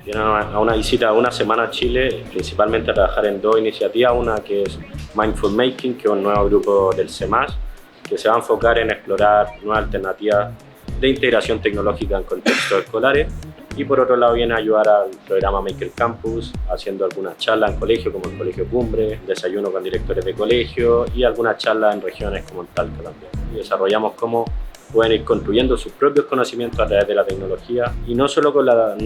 Vienen a una visita de una semana a Chile, principalmente a trabajar en dos iniciativas, una que es Mindful Making, que es un nuevo grupo del CEMAS, que se va a enfocar en explorar nuevas alternativas de integración tecnológica en contextos escolares, y por otro lado viene a ayudar al programa Maker Campus, haciendo algunas charlas en colegios como el Colegio Cumbre, desayuno con directores de colegio y algunas charlas en regiones como en Talca también. Y desarrollamos cómo pueden ir construyendo sus propios conocimientos a través de la tecnología, y no solo con la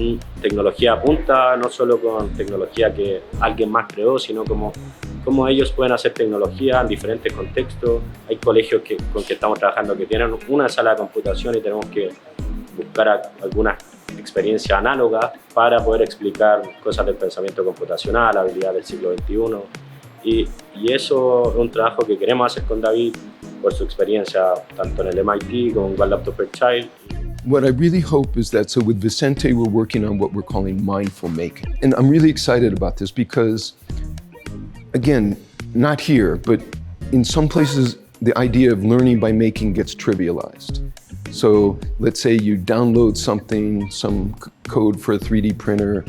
tecnología punta, no solo con tecnología que alguien más creó, sino como ellos pueden hacer tecnología en diferentes contextos. Hay colegios con que estamos trabajando que tienen una sala de computación y tenemos que buscar algunas experiencias análogas para poder explicar cosas del pensamiento computacional, habilidades del siglo XXI. Y eso es un trabajo que queremos hacer con David por su experiencia tanto en el MIT como en One Laptop per Child. What I really hope is that, so with Vicente, we're working on what we're calling mindful making. And I'm really excited about this because, again, not here, but in some places, the idea of learning by making gets trivialized. So let's say you download something, some code for a 3D printer,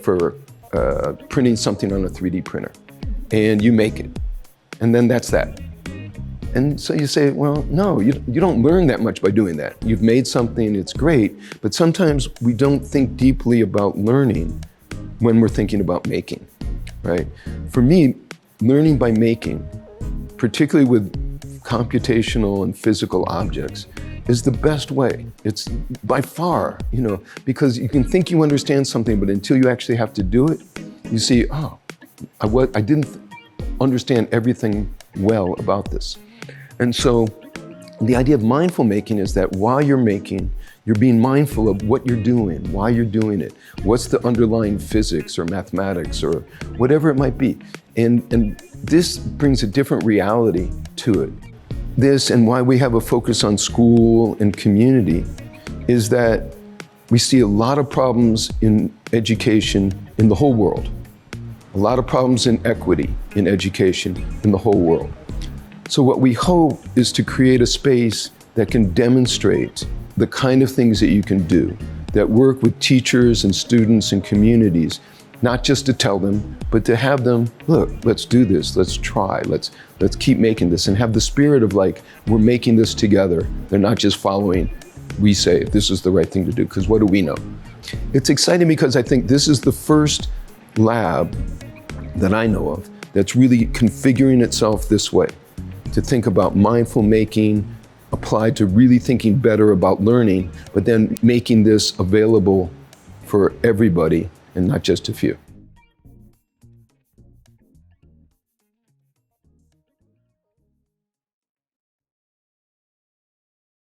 for printing something on a 3D printer, and you make it. And then that's that. And so you say, well, no, you don't learn that much by doing that. You've made something, it's great, but sometimes we don't think deeply about learning when we're thinking about making, right? For me, learning by making, particularly with computational and physical objects, is the best way. It's by far, because you can think you understand something, but until you actually have to do it, you see, I didn't understand everything well about this. And so the idea of mindful making is that while you're making, you're being mindful of what you're doing, why you're doing it, what's the underlying physics or mathematics or whatever it might be. And this brings a different reality to it. This, and why we have a focus on school and community, is that we see a lot of problems in education in the whole world. A lot of problems in equity in education in the whole world. So what we hope is to create a space that can demonstrate the kind of things that you can do, that work with teachers and students and communities, not just to tell them, but to have them, look, let's do this, let's try, let's keep making this, and have the spirit of like, we're making this together. They're not just following, we say, this is the right thing to do, because what do we know? It's exciting because I think this is the first lab that I know of that's really configuring itself this way, to think about mindful making applied to really thinking better about learning, but then making this available for everybody and not just a few.